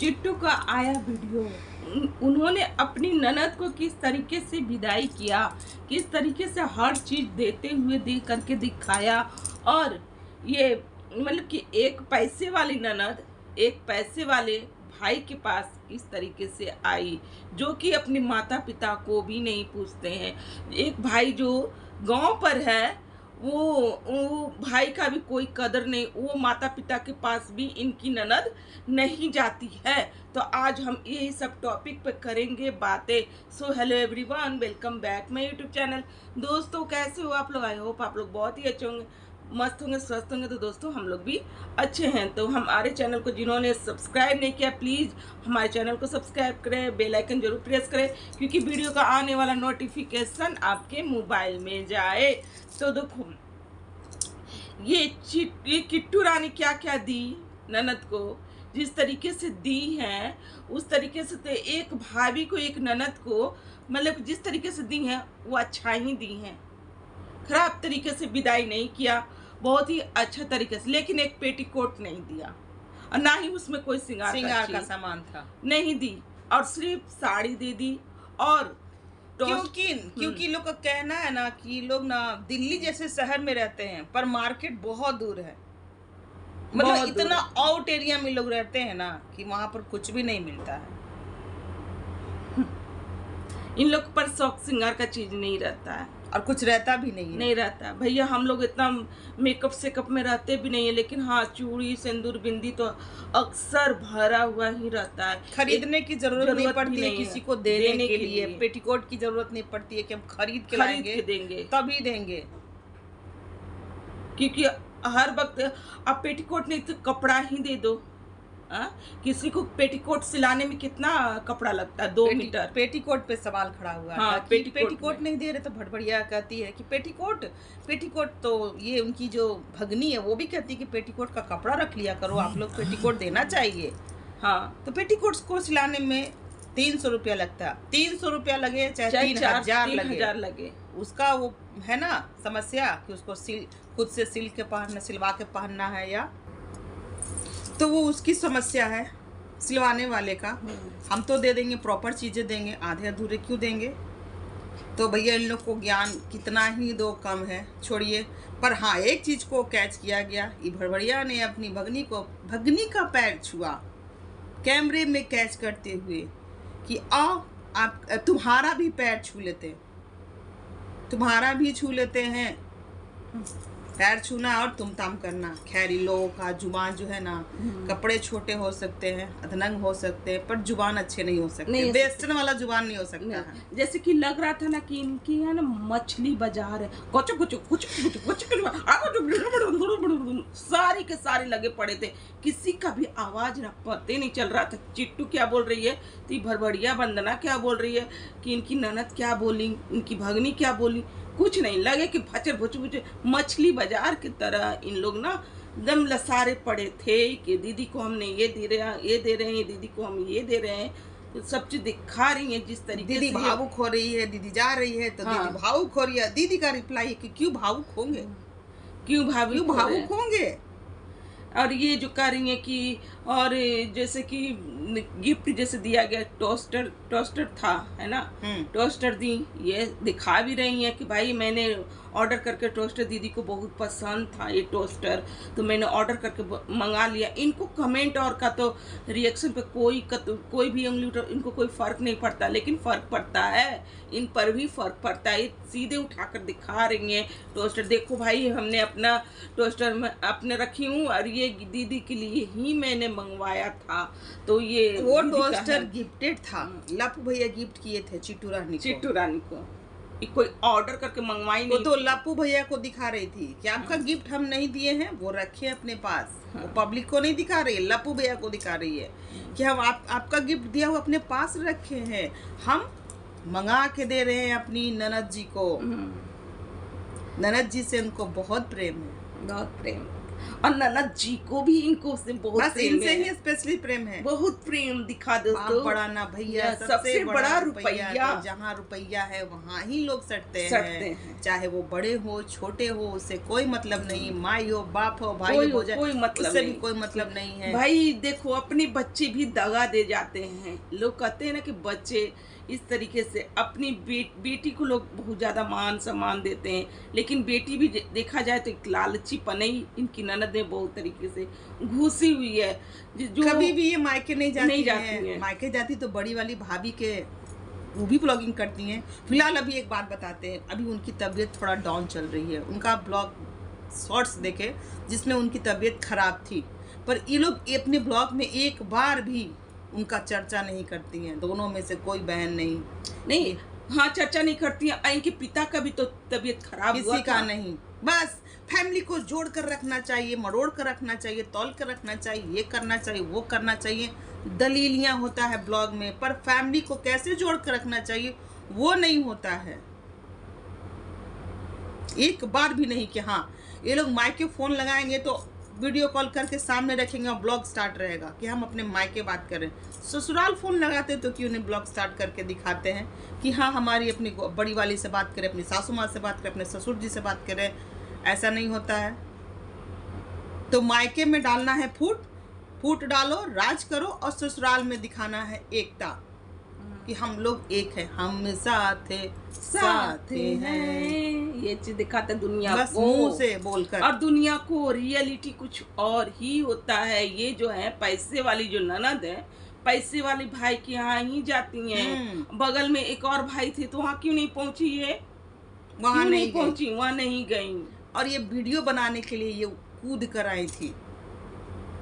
चिट्टू का आया वीडियो। उन्होंने अपनी ननद को किस तरीके से विदाई किया, किस तरीके से हर चीज देते हुए दे करके दिखाया। और ये मतलब कि एक पैसे वाली ननद एक पैसे वाले भाई के पास इस तरीके से आई, जो कि अपने माता पिता को भी नहीं पूछते हैं। एक भाई जो गांव पर है, वो भाई का भी कोई कदर नहीं, वो माता पिता के पास भी इनकी ननद नहीं जाती है। तो आज हम यही सब टॉपिक पे करेंगे बातें। So hello everyone, welcome back my YouTube channel. दोस्तों कैसे हो आप लोग? आई होप आप लोग बहुत ही अच्छे होंगे, मस्त होंगे, स्वस्थ होंगे। तो दोस्तों हम लोग भी अच्छे हैं। तो हमारे चैनल को जिन्होंने सब्सक्राइब नहीं किया, प्लीज़ हमारे चैनल को सब्सक्राइब करें, बेल आइकन जरूर प्रेस करें, क्योंकि वीडियो का आने वाला नोटिफिकेशन आपके मोबाइल में जाए। तो देखो ये किट्टू रानी क्या क्या दी ननद को, जिस तरीके से दी है उस तरीके से तो एक भाभी को एक ननद को मतलब जिस तरीके से दी है वो अच्छा ही दी है। खराब तरीके से विदाई नहीं किया, बहुत ही अच्छा तरीके से। लेकिन एक पेटीकोट नहीं दिया और ना ही उसमें कोई श्रृंगार का सामान था, नहीं दी, और सिर्फ साड़ी दे दी। और क्योंकि लोग का कहना है ना कि लोग ना दिल्ली जैसे शहर में रहते हैं पर मार्केट बहुत दूर है। मतलब इतना आउट एरिया में लोग रहते हैं ना कि वहां पर कुछ भी नहीं मिलता है। इन लोग पर शौक श्रृंगार का चीज नहीं रहता है और कुछ रहता भी नहीं रहता भैया। हम लोग इतना मेकअप सेकअप में रहते भी नहीं है, लेकिन हाँ चूड़ी सिंदूर बिंदी तो अक्सर भरा हुआ ही रहता है। खरीदने की जरूरत नहीं पड़ती है किसी को देने के लिए। पेटीकोट की जरूरत नहीं पड़ती है कि हम खरीद के देंगे तभी देंगे, क्योंकि हर वक्त आप पेटीकोट नहीं तो कपड़ा ही दे दो। किसी को पेटीकोट सिलाने में कितना कपड़ा लगता है? 2 मीटर। पेटीकोट पे सवाल खड़ा हुआ हाँ, था कि पेटीकोट नहीं दे रहे तो भड़बड़िया कहती है कि पेटीकोट तो ये उनकी जो भगनी है वो भी कहती है कि पेटीकोट का कपड़ा रख लिया करो, आप लोग पेटीकोट देना चाहिए। हाँ, तो पेटीकोट को सिलाने में 300 रुपया लगता है। 300 रुपया लगे चाहे 3,000 लगे, उसका वो है ना समस्या कि उसको खुद से सिलवा के पहनना है, या तो वो उसकी समस्या है सिलवाने वाले का। हम तो दे देंगे, प्रॉपर चीज़ें देंगे, आधे अधूरे क्यों देंगे? तो भैया इन लोग को ज्ञान कितना ही दो कम है, छोड़िए। पर हाँ, एक चीज़ को कैच किया गया, ये भड़बड़िया ने अपनी भगनी का पैर छुआ कैमरे में कैच करते हुए कि आओ आप तुम्हारा भी पैर छू लेते, तुम्हारा भी छू लेते हैं। पैर छूना और तुम ताम करना। खैर इन लोगों का जुबान जो है ना, कपड़े छोटे हो सकते हैं, अधनंग हो सकते हैं, पर जुबान अच्छे नहीं हो सकते, वेस्टर्न वाला जुबान नहीं हो सकता है। जैसे कि लग रहा था ना कि इनकी है ना मछली बाजार है, कुछ सारी के सारे लगे पड़े थे, किसी का भी आवाज ना पता नहीं चल रहा था। चिट्टू क्या बोल रही है तो भड़बड़िया वंदना क्या बोल रही है कि इनकी ननद क्या बोली, इनकी भगनी क्या बोली, कुछ नहीं लगे कि भचर भुचर मछली बाजार की तरह इन लोग ना एकदम लसारे पड़े थे कि दीदी को हमने ये दे रहे हैं, दीदी को हम ये दे रहे हैं। तो सब चीज दिखा रही है जिस तरीके दीदी भावुक हो रही है, दीदी जा रही है तो हाँ। दीदी भावुक हो रही है। दीदी का रिप्लाई है कि क्यों भावुक होंगे, क्यों भावुक होंगे। और ये जो कर रही है कि और जैसे कि गिफ्ट जैसे दिया गया टोस्टर था, है ना, टोस्टर दी, ये दिखा भी रही है कि भाई मैंने ऑर्डर करके टोस्टर, दीदी को बहुत पसंद था ये टोस्टर, तो मैंने ऑर्डर करके मंगा लिया। इनको कमेंट और का तो रिएक्शन पे कोई भी उंगली उठा, इनको कोई फ़र्क नहीं पड़ता, लेकिन फ़र्क पड़ता है, इन पर भी फ़र्क पड़ता है। सीधे उठाकर दिखा रही हैं टोस्टर, देखो भाई हमने अपना टोस्टर में अपने रखी हूँ और ये दीदी के लिए ही मैंने मंगवाया था। तो ये वो टोस्टर गिफ्टेड था, लप्पू भैया गिफ्ट किए थे चिट्टू रानी को। कोई ऑर्डर करके मंगवाई नहीं, वो तो लप्पू भैया को दिखा रही थी कि आपका गिफ्ट हम नहीं दिए हैं, वो रखे अपने पास। वो पब्लिक को नहीं दिखा रही है, लप्पू भैया को दिखा रही है कि हम आपका गिफ्ट दिया हुआ अपने पास रखे हैं, हम मंगा के दे रहे हैं अपनी ननद जी को। ननद जी से उनको बहुत प्रेम है, बहुत प्रेम। और ननद जी को भी इनको से बहुत बस इनसे ही स्पेशली प्रेम है, बहुत प्रेम दिखा दोस्तों। बड़ा ना भैया, सबसे बड़ा रुपया, तो जहाँ रुपया है वहाँ ही लोग सटते हैं। चाहे वो बड़े हो छोटे हो, उससे कोई मतलब नहीं। माई हो बाप हो भाई हो, कोई मतलब नहीं, कोई मतलब नहीं है भाई। देखो अपने बच्चे भी दगा दे जाते हैं। लोग कहते हैं ना कि बच्चे इस तरीके से अपनी बेटी को लोग बहुत ज्यादा मान सम्मान देते हैं, लेकिन बेटी भी देखा जाए तो एक लालची पनई इनकी ननद में बहुत तरीके से घुसी हुई है, जो कभी भी ये मायके नहीं जाती है। मायके जाती तो बड़ी वाली भाभी के, वो भी ब्लॉगिंग करती हैं। फिलहाल अभी एक बात बताते हैं, अभी उनकी तबीयत थोड़ा डाउन चल रही है। उनका ब्लॉग शॉर्ट्स देखे जिसमें उनकी तबीयत खराब थी, पर ये लोग अपने ब्लॉग में एक बार भी उनका चर्चा नहीं करती हैं। दोनों में से कोई बहन नहीं हाँ चर्चा नहीं करती है। इनके पिता का भी तो तबीयत खराब हुआ, किसी का नहीं। बस फैमिली को जोड़ कर रखना चाहिए, मरोड़ कर रखना चाहिए, तौल कर रखना चाहिए, ये करना चाहिए, वो करना चाहिए, दलीलियां होता है ब्लॉग में। पर फैमिली को कैसे जोड़ कर रखना चाहिए वो नहीं होता है। एक बार भी नहीं कि हाँ ये लोग माइक फोन लगाएंगे तो वीडियो कॉल करके सामने रखेंगे और ब्लॉग स्टार्ट रहेगा कि हम अपने मायके बात करें। ससुराल फोन लगाते तो क्यों नहीं ब्लॉग स्टार्ट करके दिखाते हैं कि हाँ हमारी अपनी बड़ी वाली से बात करें, अपनी सासू माँ से बात करें, अपने ससुर जी से बात करें। ऐसा नहीं होता है। तो मायके में डालना है फूट डालो, राज करो, और ससुराल में दिखाना है एकता कि हम लोग एक है, हम साथ हैं। ये चीज दिखाते दुनिया बस को मुंह से बोलकर। और दुनिया को रियलिटी कुछ और ही होता है। ये जो है पैसे वाली जो ननद है, पैसे वाले भाई के यहाँ ही जाती हैं। बगल में एक और भाई थे तो वहाँ क्यों नहीं पहुँची ये, वहाँ नहीं पहुँची, वहाँ नहीं गई। और ये वीडियो बनाने के लिए ये कूद कर आई थी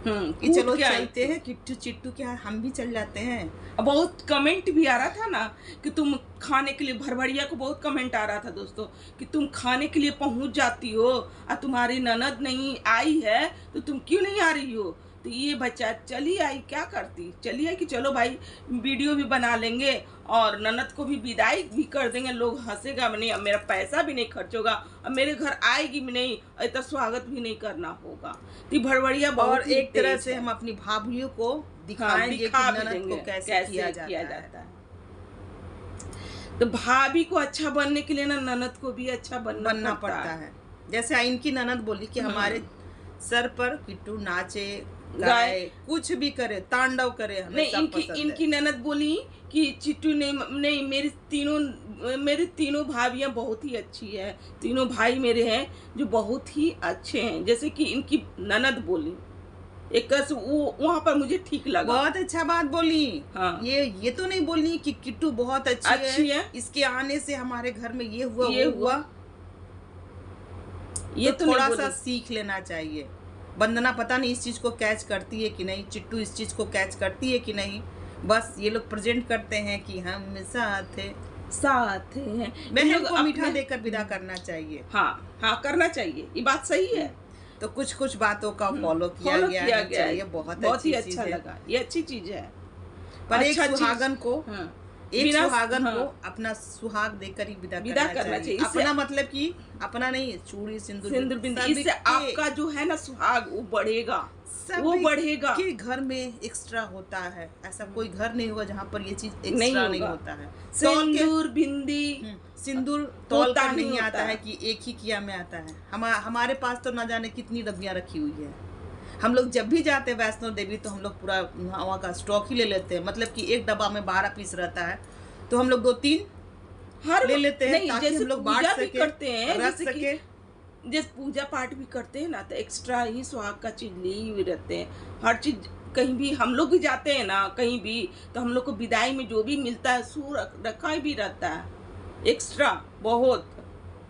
कि चलो चलते हैं किट्टू चिट्टू के, हम भी चल जाते हैं। बहुत कमेंट भी आ रहा था ना कि तुम खाने के लिए, भरभड़िया को बहुत कमेंट आ रहा था दोस्तों कि तुम खाने के लिए पहुंच जाती हो और तुम्हारी ननद नहीं आई है तो तुम क्यों नहीं आ रही हो। तो ये बच्चा चली आई, क्या करती, चली आई कि चलो भाई वीडियो भी बना लेंगे और ननद को भी विदाई भी कर देंगे। लोग हंसेगा भी नहीं, अब मेरा पैसा भी नहीं खर्च होगा, अब मेरे घर आएगी भी नहीं, इतना स्वागत भी नहीं करना होगा। तो भरभड़िया बहुत एक तरह से हम अपनी भाभीियों को दिखाएंगे कि ननद को कैसे किया जाता है। तो भाभी को अच्छा बनने के लिए ना ननद को भी अच्छा बनना पड़ता है। जैसे इनकी ननद बोली कि हमारे सर पर किट्टू नाचे गाए, कुछ भी करे, तांडव करे, हमें नहीं। इनकी ननद बोली कि चिट्टू नहीं, मेरी तीनों भाभियां बहुत ही अच्छी है, तीनों भाई मेरे हैं जो बहुत ही अच्छे हैं। जैसे कि इनकी ननद बोली एक वो वहाँ पर मुझे ठीक लगा, बहुत अच्छा बात बोली। हाँ। ये तो नहीं बोली कि किट्टू बहुत अच्छी है, इसके आने से हमारे घर में ये हुआ। ये तो थोड़ा सा सीख लेना चाहिए। वंदना पता नहीं इस चीज को कैच करती है कि नहीं, चिट्टू इस चीज को कैच करती है कि नहीं। बस ये लोग प्रेजेंट करते हैं कि हम साथ हैं। बहन को मीठा देकर विदा करना चाहिए। हाँ करना चाहिए, ये बात सही है। तो कुछ बातों का फॉलो किया गया है। ये बहुत ही अच्छा लगा, ये अच्छी चीज है। पर एक सुहागन को अपना सुहाग देकर ही विदा करना चाहिए। अपना मतलब कि अपना नहीं, चूड़ी सिंदूर बिंदी, इससे आपका जो है ना सुहाग वो बढ़ेगा। कि घर में एक्स्ट्रा होता है, ऐसा कोई घर नहीं होगा जहाँ पर ये चीज एक्स्ट्रा नहीं होता है। सिंदूर बिंदी सिंदूर तौल कर नहीं आता है कि एक ही किया में आता है। हमारे पास तो ना जाने कितनी डब्बियां रखी हुई है। हम लोग जब भी जाते हैं वैष्णो देवी तो हम लोग पूरा वहाँ का स्टॉक ही ले लेते हैं। मतलब कि एक डब्बा में 12 पीस रहता है तो हम लोग 2-3 ले लेते हैं ताकि हम लोग बांट सके, रख सके। जैसे पूजा पाठ भी करते हैं ना तो एक्स्ट्रा ही सुहाग का चीज ले ही रहते हैं। हर चीज कहीं भी हम लोग भी जाते हैं ना कहीं भी तो हम लोग को विदाई में जो भी मिलता है सू रखा भी रहता है एक्स्ट्रा। बहुत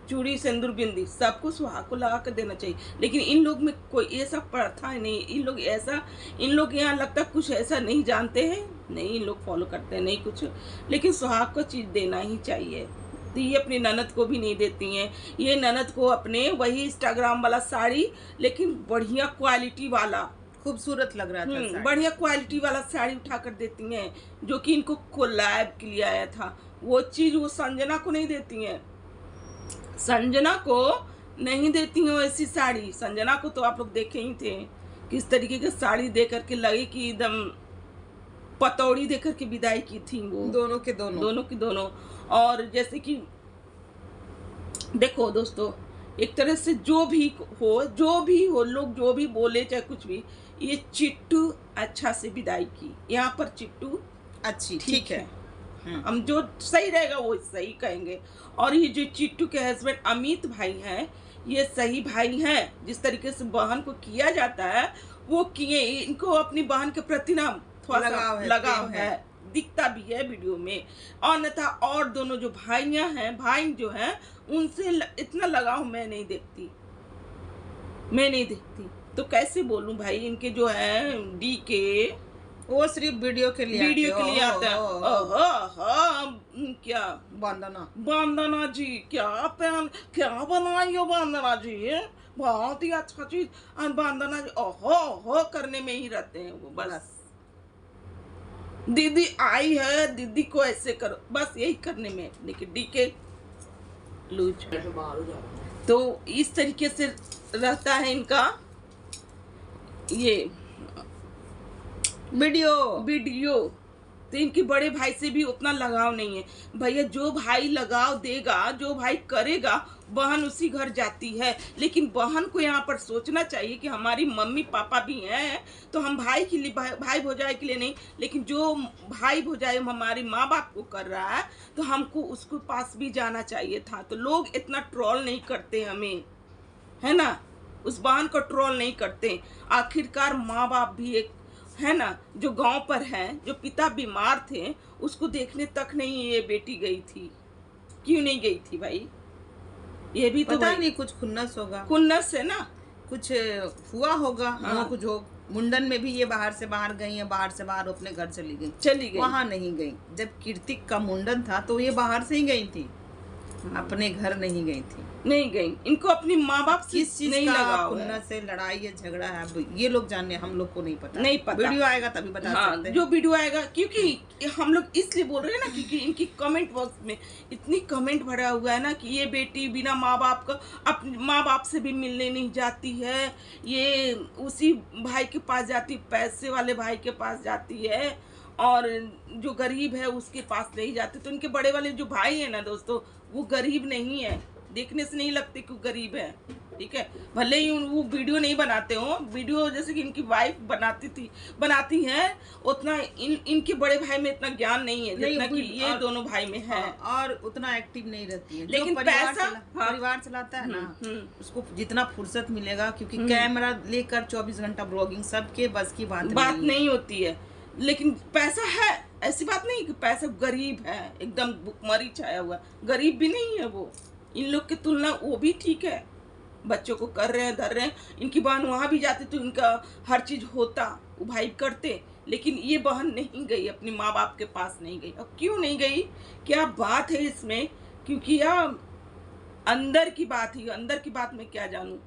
चूड़ी सिंदूर बिंदी सबको सुहाग को लगा कर देना चाहिए। लेकिन इन लोग में कोई ऐसा प्रथा नहीं। इन लोग यहाँ लगता कुछ ऐसा नहीं जानते हैं, नहीं इन लोग फॉलो करते हैं नहीं कुछ, लेकिन सुहाग को चीज देना ही चाहिए। तो ये अपनी ननद को भी नहीं देती हैं। ये ननद को अपने वही इंस्टाग्राम वाला साड़ी, लेकिन बढ़िया क्वालिटी वाला, खूबसूरत लग रहा था, बढ़िया क्वालिटी वाला साड़ी उठा कर देती हैं जो कि इनको कोलैब के लिए आया था। वो चीज वो संजना को नहीं देती हैं। संजना को नहीं देती हूँ ऐसी साड़ी। संजना को तो आप लोग देखे ही थे किस तरीके की साड़ी दे करके लगे कि एकदम पतौड़ी दे करके विदाई की थी वो, दोनों के दोनों। और जैसे कि देखो दोस्तों, एक तरह से जो भी हो लोग जो भी बोले चाहे कुछ भी, ये चिट्टू अच्छा से विदाई की। यहाँ पर चिट्टू अच्छी ठीक है। हम जो सही रहेगा वो सही कहेंगे। और ये जो चिट्टू के हस्बैंड अमित भाई हैं, ये सही भाई हैं। जिस तरीके से बहन को किया जाता है वो किए। इनको अपनी बहन के प्रति ना थोड़ा लगाव है, दिखता भी है वीडियो में। और अन्यथा और दोनों जो भाई जो हैं उनसे इतना लगाव मैं नहीं देखती। तो कैसे बोलूं भाई, इनके जो है डी के वो सिर्फ वीडियो के लिए आता है। क्या वंदना जी क्या बनाई हो वंदना जी, बहुत ही अच्छा चीज। वंदना जी ओहो करने में ही रहते हैं वो, बस दीदी आई है, दीदी को ऐसे करो, बस यही करने में। लेकिन डी के लूज तो इस तरीके से रहता है इनका ये वीडियो। तो इनके बड़े भाई से भी उतना लगाव नहीं है भैया। जो भाई लगाव देगा, जो भाई करेगा, बहन उसी घर जाती है। लेकिन बहन को यहाँ पर सोचना चाहिए कि हमारी मम्मी पापा भी हैं तो हम भाई के लिए, भाई भौजाई के लिए नहीं, लेकिन जो भाई भौजाई हमारे माँ बाप को कर रहा है तो हमको उसको पास भी जाना चाहिए था। तो लोग इतना ट्रोल नहीं करते हमें, है ना, उस बहन को ट्रोल नहीं करते। आखिरकार माँ बाप भी एक है ना, जो गांव पर है, जो पिता बीमार थे, उसको देखने तक नहीं ये बेटी गई थी। क्यों नहीं गई थी भाई? ये भी तो पता नहीं, कुछ खुन्नस होगा, खुन्नस है ना, कुछ हुआ होगा। हाँ। कुछ हो। मुंडन में भी ये बाहर से बाहर गई है, बाहर से बाहर अपने घर चली गई, वहाँ नहीं गई। जब कीर्तिक का मुंडन था तो ये बाहर से ही गई थी, अपने घर नहीं गई। इनको अपनी माँ बाप किस चीज नहीं का खुन्नस से लड़ाई है, झगड़ा है, ये लोग जाने, हम लोग को नहीं पता। वीडियो आएगा तभी बता सकते हैं। जो वीडियो आएगा, क्योंकि हम लोग इसलिए बोल रहे हैं ना क्योंकि इनकी कमेंट बॉक्स में इतनी कमेंट भरा हुआ है ना कि ये बेटी बिना माँ बाप का, अपने माँ बाप से भी मिलने नहीं जाती है, ये उसी भाई के पास जाती, पैसे वाले भाई के पास जाती है, और जो गरीब है उसके पास नहीं जाते। तो इनके बड़े वाले जो भाई है ना दोस्तों, वो गरीब नहीं है, देखने से नहीं लगते कि गरीब है, ठीक है। भले ही वो वीडियो नहीं बनाते हो, वीडियो जैसे कि इनकी वाइफ बनाती है, उतना इनके बड़े भाई में इतना ज्ञान नहीं है जितना कि ये दोनों भाई में है। और उतना एक्टिव नहीं रहती है। लेकिन परिवार चलाता है ना, उसको जितना फुर्सत मिलेगा, क्योंकि कैमरा लेकर 24 घंटा ब्लॉगिंग सबके बस की बात नहीं होती है। लेकिन पैसा है, ऐसी बात नहीं कि पैसा, गरीब है, एकदम भुखमरी छाया हुआ, गरीब भी नहीं है वो। इन लोग की तुलना वो भी ठीक है, बच्चों को कर रहे हैं, धर रहे हैं। इनकी बहन वहाँ भी जाती तो इनका हर चीज होता, वो भाई करते। लेकिन ये बहन नहीं गई, अपने माँ बाप के पास नहीं गई। और क्यों नहीं गई, क्या बात है इसमें? क्योंकि यह अंदर की बात ही, अंदर की बात में क्या जानूं,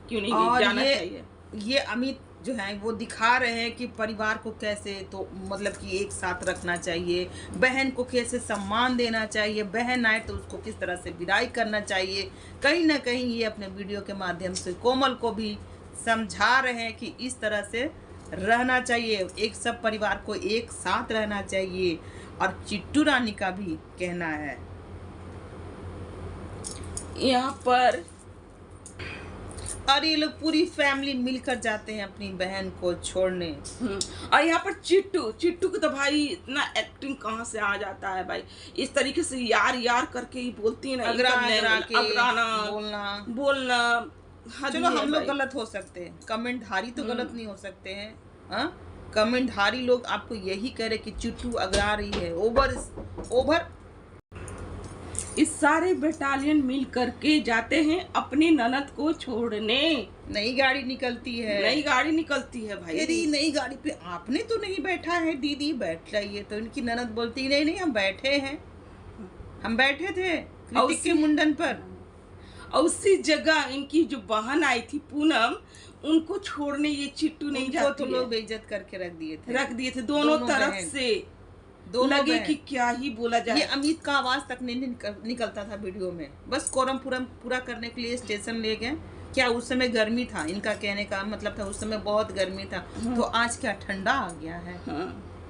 क्यों नहीं गई, जाना चाहिए। ये अमित जो है वो दिखा रहे हैं कि परिवार को कैसे, तो मतलब कि एक साथ रखना चाहिए, बहन को कैसे सम्मान देना चाहिए, बहन आए तो उसको किस तरह से विदाई करना चाहिए। कहीं ना कहीं ये अपने वीडियो के माध्यम से कोमल को भी समझा रहे हैं कि इस तरह से रहना चाहिए, एक सब परिवार को एक साथ रहना चाहिए। और चिट्टू रानी का भी कहना है यहाँ पर, और ये लोग पूरी फैमिली मिलकर जाते हैं अपनी बहन को छोड़ने। और यहाँ पर चिट्टू को तो भाई इतना एक्टिंग कहाँ से आ जाता है भाई, इस तरीके से यार करके ही बोलती है ना, बोलना। चलो हम लोग गलत हो सकते हैं, कमेंटधारी तो गलत नहीं हो सकते हैं। हाँ, कमेंटधारी लोग आपको यही कह रहे कि चिट्टू अगरा रही है, ओवर। इस सारे बटालियन मिल करके जाते हैं अपनी ननद को छोड़ने। नई गाड़ी निकलती है भाई। यदि नई गाड़ी पे आपने तो नहीं बैठा है, दीदी बैठ रही है, तो इनकी ननद बोलती नहीं हम बैठे हैं, हम बैठे थे कीर्तिक के मुंडन पर। और उसी जगह इनकी जो बहन आई थी पूनम, उनको छोड़ने ये चिट्टू नहीं जाती है। तो लोग बेइज्जत करके रख दिए थे दोनों तरफ से। लगे कि क्या ही बोला जाए। ये अमित का आवाज तक नहीं निकलता था वीडियो में, बस कोरम पूरा करने के लिए स्टेशन ले गए। क्या उस समय गर्मी था, इनका कहने का मतलब था उस समय बहुत गर्मी था। तो आज क्या ठंडा आ गया है।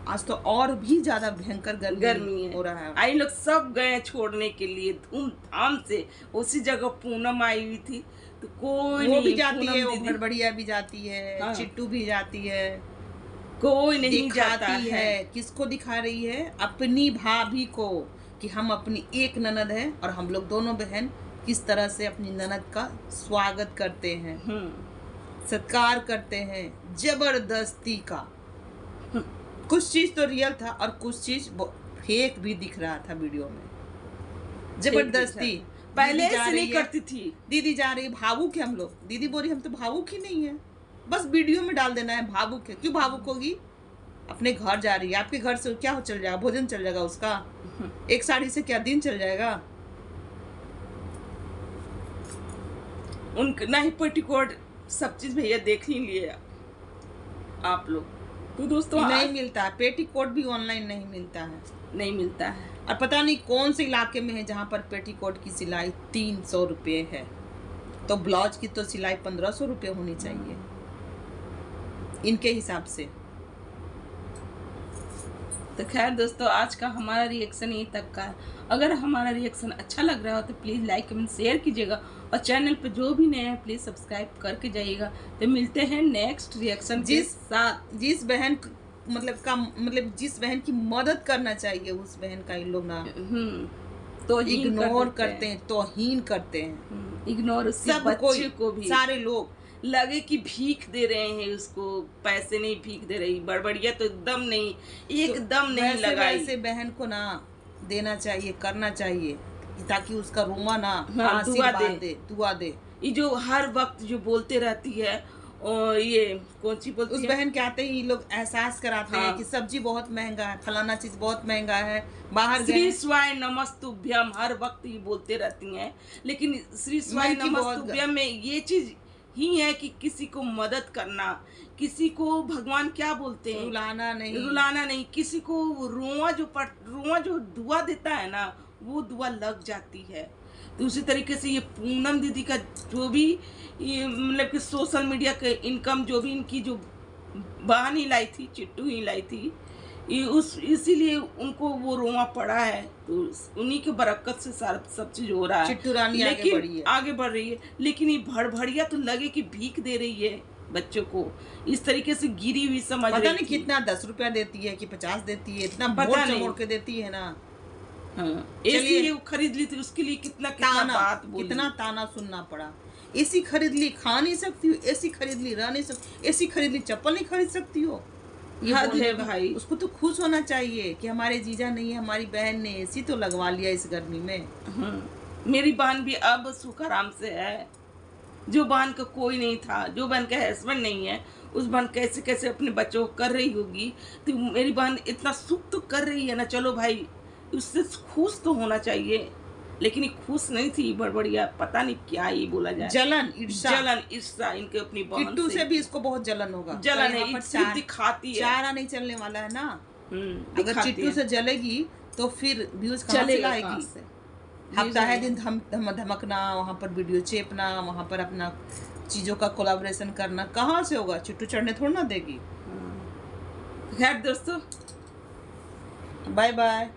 आज तो और भी ज्यादा भयंकर गर्मी हो रहा है। आई लोग सब गए छोड़ने के लिए धूमधाम से। उसी जगह पूनम आई हुई थी, तो कोई वो भी जाती है, वो भड़बड़िया भी जाती है, चिट्टू भी जाती है, कोई नहीं जाता है। किसको दिखा रही है? अपनी भाभी को, कि हम अपनी एक ननद है और हम लोग दोनों बहन किस तरह से अपनी ननद का स्वागत करते हैं, सत्कार करते हैं जबरदस्ती का। कुछ चीज तो रियल था और कुछ चीज फेक भी दिख रहा था वीडियो में। जबरदस्ती पहले ऐसे नहीं करती थी। दीदी जा रही, भावुक है हम लोग। दीदी बोली हम तो भावुक ही नहीं है, बस वीडियो में डाल देना है भावुक है। क्यों भावुक होगी? अपने घर जा रही है, आपके घर से क्या चल जाएगा? भोजन चल जाएगा उसका? एक साड़ी से क्या दिन चल जाएगा? उनका नहीं पेटीकोट सब चीज भैया देख ही लिए आप लोग। तो दोस्तों नहीं मिलता है पेटीकोट भी, ऑनलाइन नहीं मिलता है, नहीं मिलता है। और पता नहीं कौन से इलाके में है जहाँ पर पेटीकोट की सिलाई 300 रुपये है, तो ब्लाउज की तो सिलाई 1500 रुपये होनी चाहिए इनके हिसाब से। तो खैर दोस्तों, आज का हमारा रिएक्शन यही तक का है। अगर हमारा रिएक्शन अच्छा लग रहा हो तो प्लीज़ लाइक कमेंट शेयर कीजिएगा, और चैनल पे जो भी नए हैं प्लीज़ सब्सक्राइब करके जाइएगा। तो मिलते हैं नेक्स्ट रिएक्शन के साथ। जिस बहन जिस बहन की मदद करना चाहिए उस बहन का इन लोग ना तो इग्नोर करते हैं, तौहीन करते हैं, इग्नोर। सब बच्चे को भी सारे लोग लगे कि भीख दे रहे हैं उसको, पैसे नहीं भीख दे रही। बड़बड़िया तो एकदम नहीं, एकदम नहीं लगाई। वैसे बहन को ना देना चाहिए, करना चाहिए, ताकि उसका रुमा ना दुआ दे। ये जो हर वक्त जो बोलते रहती है, और ये कौन सी बोलती उस है? बहन के आते ही लोग एहसास कराते हैं कि सब्जी बहुत महंगा है, फलाना चीज बहुत महंगा है, बाहर श्री स्वाय नमस्तुभ्यम हर वक्त ये बोलते रहती हैं। लेकिन श्री स्वाय नमस्तुभ्यम में ये चीज ही है कि किसी को मदद करना, किसी को भगवान क्या बोलते हैं, रुलाना नहीं। किसी को रोआ जो दुआ देता है ना, वो दुआ लग जाती है। तो उसी तरीके से ये पूनम दीदी का जो भी ये मतलब कि सोशल मीडिया के इनकम जो भी इनकी जो बहन ही लाई थी, चिट्टू ही लाई थी, इसीलिए उनको वो रोआ पड़ा है। तो उन्हीं के बरकत से सारा सब चीज हो रहा है। चिट्टू रानी आगे बढ़ रही है। लेकिन ये भड़बड़िया तो लगे कि भीख दे रही है बच्चों को, इस तरीके से गिरी हुई समझ रही। पता नहीं कितना 10 रुपया देती है कि 50 देती है, इतना मोड़ के देती है ना। एसी खरीद ली थी, उसके लिए कितना बात बोली, कितना ताना सुनना पड़ा। एसी खरीद ली, खा नहीं सकती हो, एसी खरीद ली, रह नहीं सकती, एसी खरीद ली, चप्पल नहीं खरीद सकती हो। हद है भाई। उसको तो खुश होना चाहिए कि हमारे जीजा नहीं है, हमारी बहन ने एसी तो लगवा लिया इस गर्मी में। मेरी बहन भी अब सुख आराम से है। जो बहन का कोई नहीं था, जो बहन का हस्बैंड नहीं है, उस बहन कैसे कैसे अपने बच्चों को कर रही होगी। तो मेरी बहन इतना सुख तो कर रही है ना, चलो भाई उससे खुश तो होना चाहिए। लेकिन ये खुश नहीं थी बड़बड़िया, पता नहीं क्या ये बोला जाए, जलन ईर्ष्या इनके अपनी बहन किट्टू से भी इसको बहुत जलन होगा। जलन है, इससे दिखाती है। चारा नहीं चलने वाला है ना। अगर चिट्टू से जलेगी तो फिर व्यूज कहाँ से आएगी? हफ्ता है दिन धमकना, वहाँ पर वीडियो चेपना, वहाँ पर अपना चीजों का कोलैबोरेशन करना, कहाँ से होगा? चिट्टू चढ़ने थोड़ा ना देगी। खैर दोस्तों, बाय बाय।